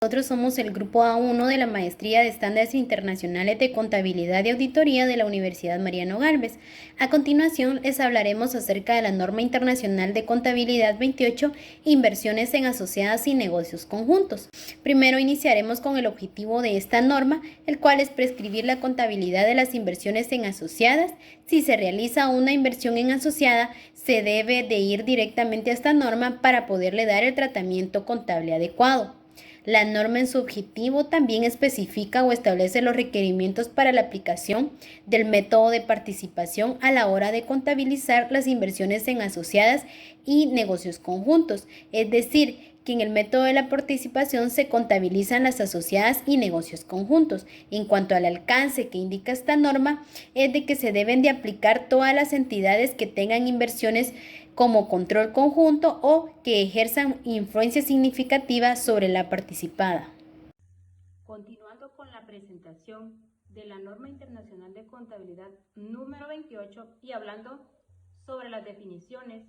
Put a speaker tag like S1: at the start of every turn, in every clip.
S1: Nosotros somos el grupo A1 de la Maestría de Estándares Internacionales de Contabilidad y Auditoría de la Universidad Mariano Gálvez. A continuación les hablaremos acerca de la Norma Internacional de Contabilidad 28, Inversiones en asociadas y negocios conjuntos. Primero iniciaremos con el objetivo de esta norma, el cual es prescribir la contabilidad de las inversiones en asociadas. Si se realiza una inversión en asociada, se debe de ir directamente a esta norma para poderle dar el tratamiento contable adecuado. La norma en su objetivo también especifica o establece los requerimientos para la aplicación del método de participación a la hora de contabilizar las inversiones en asociadas y negocios conjuntos, es decir, que en el método de la participación se contabilizan las asociadas y negocios conjuntos. En cuanto al alcance que indica esta norma, es de que se deben de aplicar todas las entidades que tengan inversiones como control conjunto o que ejerzan influencia significativa sobre la participada.
S2: Continuando con la presentación de la Norma Internacional de Contabilidad número 28 y hablando sobre las definiciones,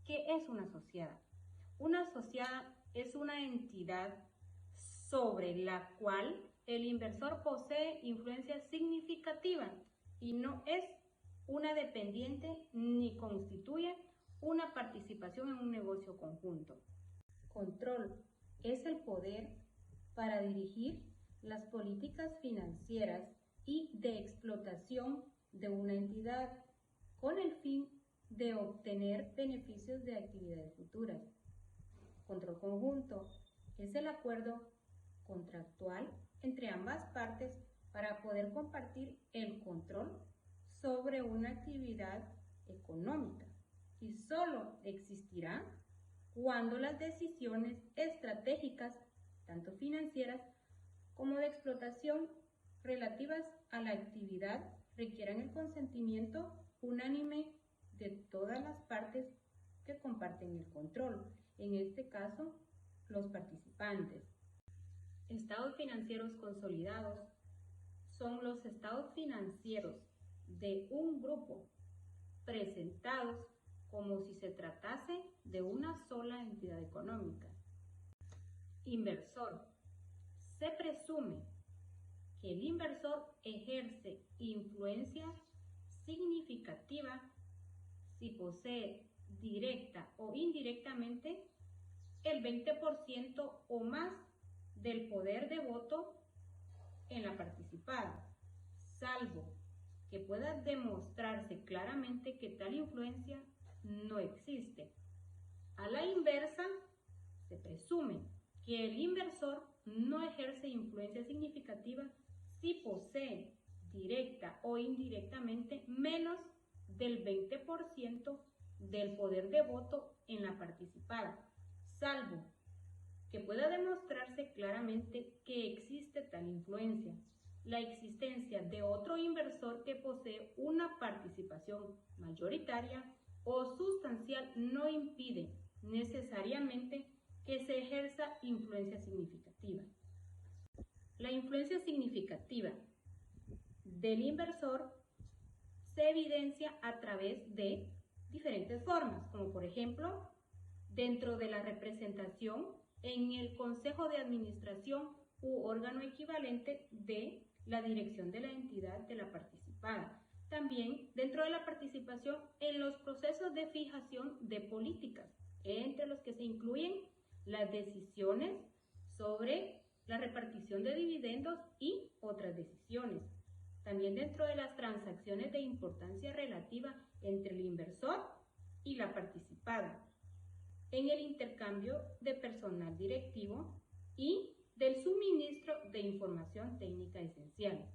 S2: ¿qué es una asociada? Una asociada es una entidad sobre la cual el inversor posee influencia significativa y no es una dependiente ni constituye una participación en un negocio conjunto. Control es el poder para dirigir las políticas financieras y de explotación de una entidad con el fin de obtener beneficios de actividades futuras. Control conjunto es el acuerdo contractual entre ambas partes para poder compartir el control sobre una actividad económica y solo existirá cuando las decisiones estratégicas, tanto financieras como de explotación relativas a la actividad, requieran el consentimiento unánime de todas las partes que comparten el control, en este caso, los participantes. Estados financieros consolidados son los estados financieros de un grupo presentados como si se tratase de una sola entidad económica. Inversor. Se presume que el inversor ejerce influencia significativa si posee directa o indirectamente el 20% o más del poder de voto en la participada, salvo que pueda demostrarse claramente que tal influencia no existe. A la inversa, se presume que el inversor no ejerce influencia significativa si posee directa o indirectamente menos del 20% del poder de voto en la participada, salvo que pueda demostrarse claramente que existe tal influencia. La existencia de otro inversor que posee una participación mayoritaria o sustancial no impide necesariamente que se ejerza influencia significativa. La influencia significativa del inversor se evidencia a través de diferentes formas, como por ejemplo, dentro de la representación en el Consejo de Administración u órgano equivalente de la dirección de la entidad de la participada. También dentro de la participación en los procesos de fijación de políticas, entre los que se incluyen las decisiones sobre la repartición de dividendos y otras decisiones. También dentro de las transacciones de importancia relativa entre el inversor y la participada, en el intercambio de personal directivo y del suministro de información técnica esencial.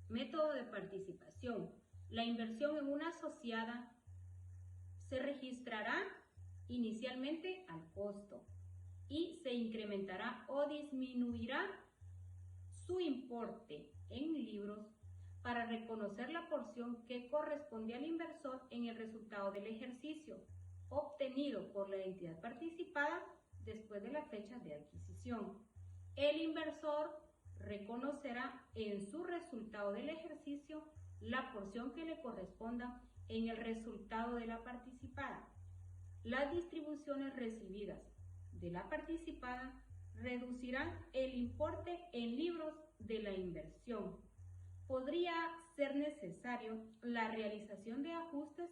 S2: Método de participación. La inversión en una asociada se registrará inicialmente al costo y se incrementará o disminuirá su importe en libros para reconocer la porción que corresponde al inversor en el resultado del ejercicio obtenido por la entidad participada después de la fecha de adquisición. El inversor reconocerá en su resultado del ejercicio la porción que le corresponda en el resultado de la participada. Las distribuciones recibidas de la participada reducirán el importe en libros de la inversión. Podría ser necesario la realización de ajustes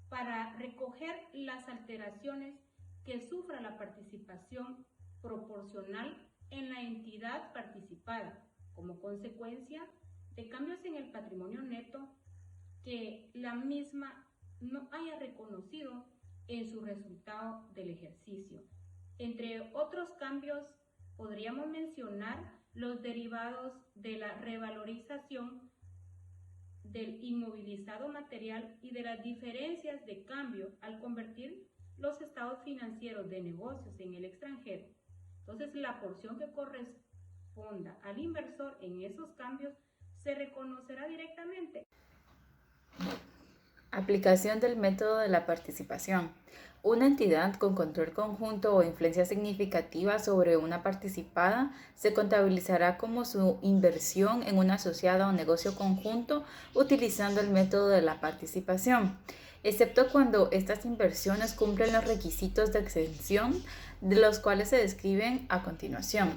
S2: para recoger las alteraciones que sufra la participación proporcional en la entidad participada, como consecuencia de cambios en el patrimonio neto que la misma no haya reconocido en su resultado del ejercicio. Entre otros cambios, podríamos mencionar los derivados de la revalorización del inmovilizado material y de las diferencias de cambio al convertir los estados financieros de negocios en el extranjero. Entonces, la porción que corresponda al inversor en esos cambios se reconocerá directamente.
S3: Aplicación del método de la participación. Una entidad con control conjunto o influencia significativa sobre una participada se contabilizará como su inversión en una asociada o negocio conjunto utilizando el método de la participación, excepto cuando estas inversiones cumplen los requisitos de exención de los cuales se describen a continuación.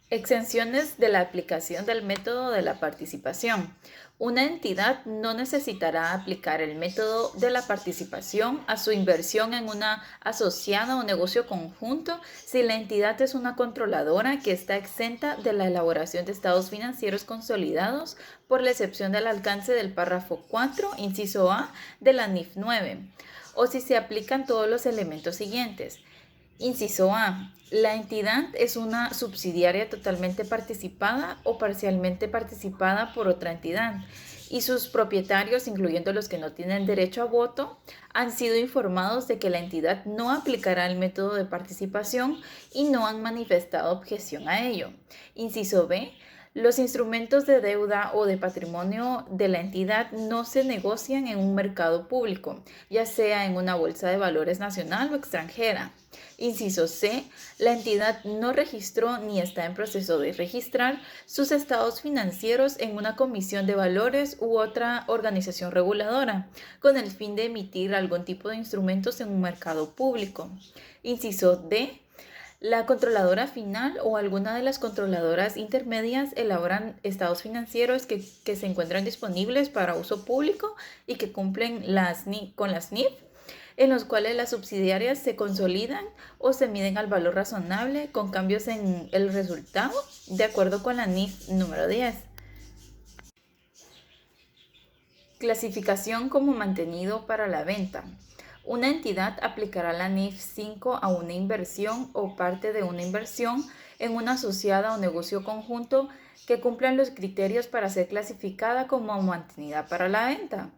S3: Exenciones de la aplicación del método de la participación. Una entidad no necesitará aplicar el método de la participación a su inversión en una asociada o negocio conjunto si la entidad es una controladora que está exenta de la elaboración de estados financieros consolidados, por la excepción del alcance del párrafo 4, inciso A, de la NIF 9, o si se aplican todos los elementos siguientes. Inciso A. La entidad es una subsidiaria totalmente participada o parcialmente participada por otra entidad y sus propietarios, incluyendo los que no tienen derecho a voto, han sido informados de que la entidad no aplicará el método de participación y no han manifestado objeción a ello. Inciso B. Los instrumentos de deuda o de patrimonio de la entidad no se negocian en un mercado público, ya sea en una bolsa de valores nacional o extranjera. Inciso C. La entidad no registró ni está en proceso de registrar sus estados financieros en una comisión de valores u otra organización reguladora, con el fin de emitir algún tipo de instrumentos en un mercado público. Inciso D. La controladora final o alguna de las controladoras intermedias elaboran estados financieros que se encuentran disponibles para uso público y que cumplen con las NIF, en los cuales las subsidiarias se consolidan o se miden al valor razonable con cambios en el resultado de acuerdo con la NIF número 10. Clasificación como mantenido para la venta. Una entidad aplicará la NIF 5 a una inversión o parte de una inversión en una asociada o negocio conjunto que cumplan los criterios para ser clasificada como mantenida para la venta.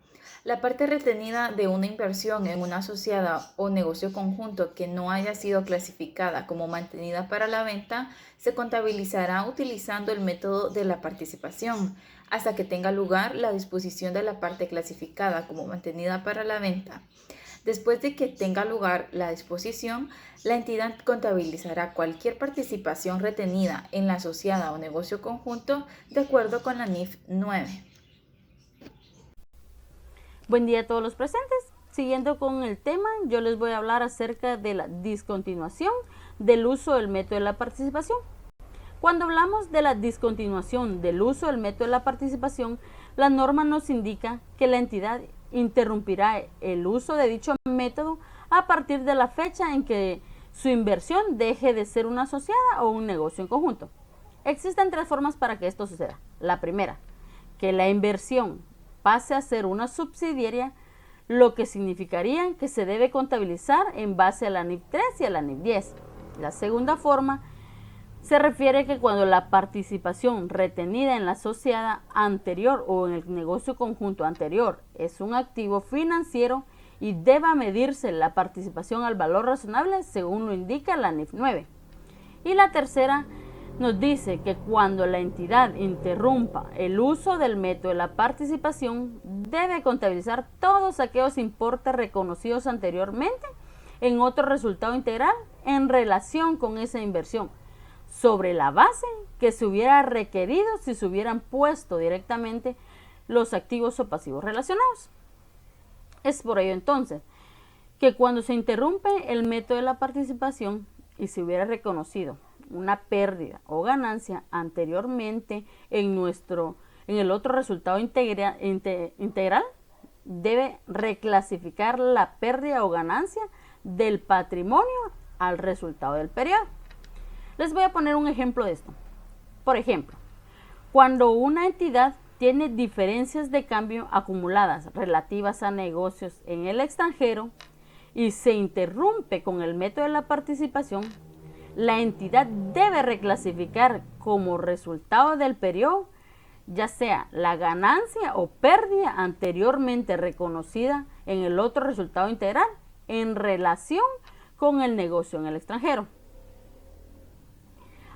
S3: La parte retenida de una inversión en una asociada o negocio conjunto que no haya sido clasificada como mantenida para la venta se contabilizará utilizando el método de la participación hasta que tenga lugar la disposición de la parte clasificada como mantenida para la venta. Después de que tenga lugar la disposición, la entidad contabilizará cualquier participación retenida en la asociada o negocio conjunto de acuerdo con la NIF 9.
S4: Buen día a todos los presentes. Siguiendo con el tema, yo les voy a hablar acerca de la discontinuación del uso del método de la participación. Cuando hablamos de la discontinuación del uso del método de la participación, la norma nos indica que la entidad interrumpirá el uso de dicho método a partir de la fecha en que su inversión deje de ser una asociada o un negocio en conjunto. Existen tres formas para que esto suceda. La primera, que la inversión pase a ser una subsidiaria, lo que significaría que se debe contabilizar en base a la NIF 3 y a la NIF 10. La segunda forma se refiere que cuando la participación retenida en la asociada anterior o en el negocio conjunto anterior es un activo financiero y deba medirse la participación al valor razonable según lo indica la NIF 9. Y la tercera nos dice que cuando la entidad interrumpa el uso del método de la participación debe contabilizar todos aquellos importes reconocidos anteriormente en otro resultado integral en relación con esa inversión, sobre la base que se hubiera requerido si se hubieran puesto directamente los activos o pasivos relacionados. Es por ello entonces que cuando se interrumpe el método de la participación y se hubiera reconocido una pérdida o ganancia anteriormente en el otro resultado integral, debe reclasificar la pérdida o ganancia del patrimonio al resultado del periodo. Les voy a poner un ejemplo de esto. Por ejemplo, cuando una entidad tiene diferencias de cambio acumuladas relativas a negocios en el extranjero y se interrumpe con el método de la participación, la entidad debe reclasificar como resultado del periodo ya sea la ganancia o pérdida anteriormente reconocida en el otro resultado integral en relación con el negocio en el extranjero.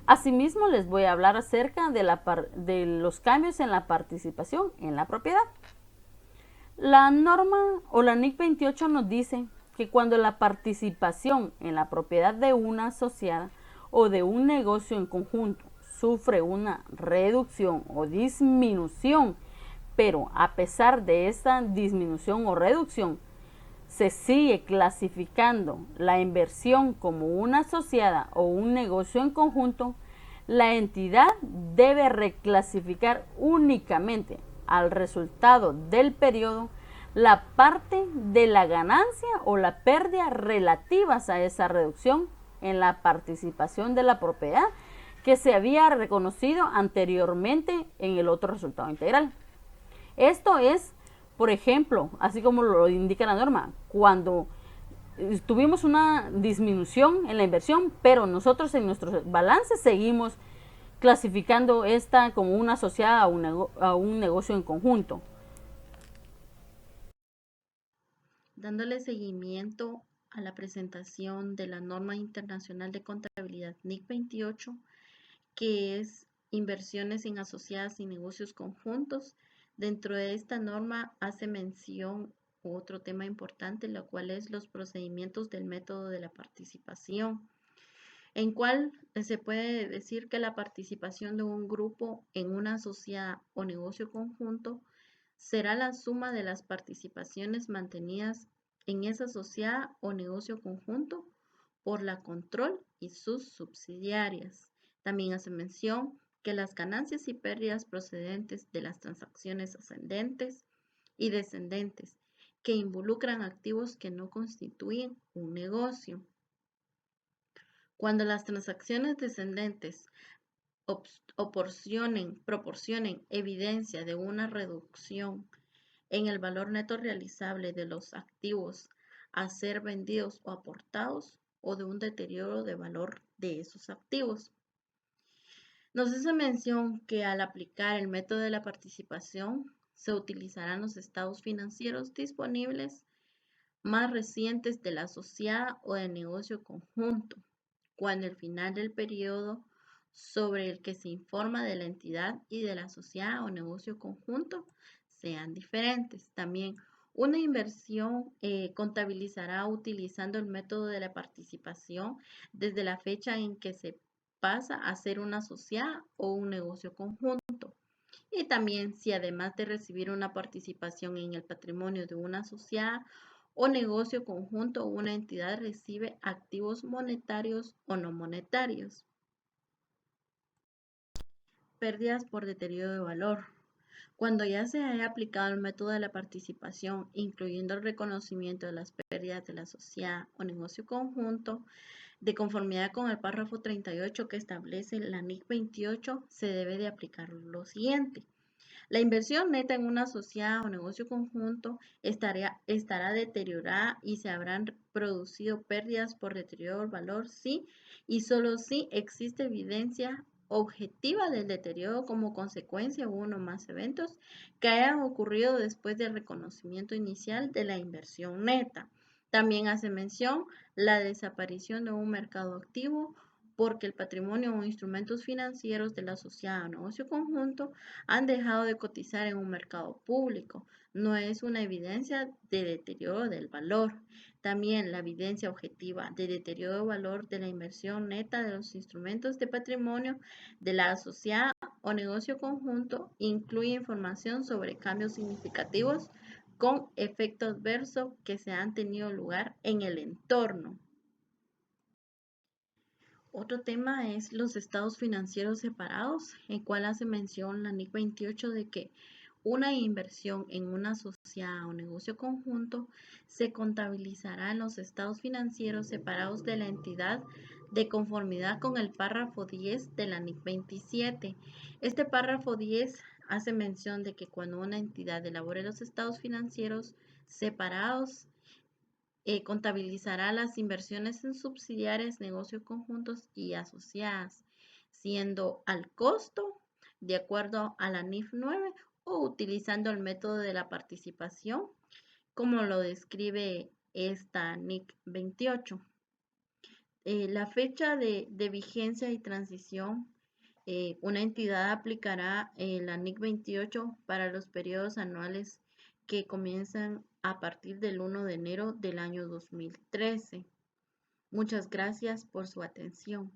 S4: Asimismo, les voy a hablar acerca de los cambios en la participación en la propiedad. La norma o la NIC 28 nos dice que cuando la participación en la propiedad de una asociada o de un negocio en conjunto sufre una reducción o disminución, pero a pesar de esta disminución o reducción, se sigue clasificando la inversión como una asociada o un negocio en conjunto, la entidad debe reclasificar únicamente al resultado del periodo la parte de la ganancia o la pérdida relativas a esa reducción en la participación de la propiedad que se había reconocido anteriormente en el otro resultado integral. Esto es, por ejemplo, así como lo indica la norma, cuando tuvimos una disminución en la inversión, pero nosotros en nuestros balances seguimos clasificando esta como una asociada a un negocio en conjunto.
S1: Dándole seguimiento a la presentación de la norma internacional de contabilidad NIC 28, que es inversiones en asociadas y negocios conjuntos. Dentro de esta norma hace mención otro tema importante, lo cual es los procedimientos del método de la participación, en cual se puede decir que la participación de un grupo en una sociedad o negocio conjunto será la suma de las participaciones mantenidas en esa sociedad o negocio conjunto por la control y sus subsidiarias. También hace mención que las ganancias y pérdidas procedentes de las transacciones ascendentes y descendentes que involucran activos que no constituyen un negocio. Cuando las transacciones descendentes proporcionen evidencia de una reducción en el valor neto realizable de los activos a ser vendidos o aportados o de un deterioro de valor de esos activos. Nos hace mención que al aplicar el método de la participación se utilizarán los estados financieros disponibles más recientes de la asociada o del negocio conjunto, cuando el final del periodo sobre el que se informa de la entidad y de la asociada o negocio conjunto sean diferentes. También una inversión contabilizará utilizando el método de la participación desde la fecha en que se pasa a ser una asociada o un negocio conjunto. Y también si además de recibir una participación en el patrimonio de una asociada o negocio conjunto, una entidad recibe activos monetarios o no monetarios. Pérdidas por deterioro de valor. Cuando ya se haya aplicado el método de la participación, incluyendo el reconocimiento de las pérdidas de la sociedad o negocio conjunto, de conformidad con el párrafo 38 que establece la NIC 28, se debe de aplicar lo siguiente. La inversión neta en una sociedad o negocio conjunto estará deteriorada y se habrán producido pérdidas por deterioro del valor si y solo si existe evidencia objetiva del deterioro como consecuencia de uno o más eventos que hayan ocurrido después del reconocimiento inicial de la inversión neta. También hace mención la desaparición de un mercado activo porque el patrimonio o instrumentos financieros de la sociedad o negocio conjunto han dejado de cotizar en un mercado público. No es una evidencia de deterioro del valor. También la evidencia objetiva de deterioro de valor de la inversión neta de los instrumentos de patrimonio de la sociedad o negocio conjunto incluye información sobre cambios significativos
S5: con efectos adversos que se han tenido lugar en el entorno. Otro tema es los estados financieros separados, el cual hace mención la NIC 28 de que una inversión en una sociedad o negocio conjunto se contabilizará en los estados financieros separados de la entidad de conformidad con el párrafo 10 de la NIC 27. Este párrafo 10 hace mención de que cuando una entidad elabore los estados financieros separados, contabilizará las inversiones en subsidiarias, negocios conjuntos y asociadas, siendo al costo de acuerdo a la NIF 9 o utilizando el método de la participación, como lo describe esta NIC 28. La fecha de vigencia y transición. Una entidad aplicará la NIC 28 para los periodos anuales que comienzan a partir del 1 de enero del año 2013. Muchas gracias por su atención.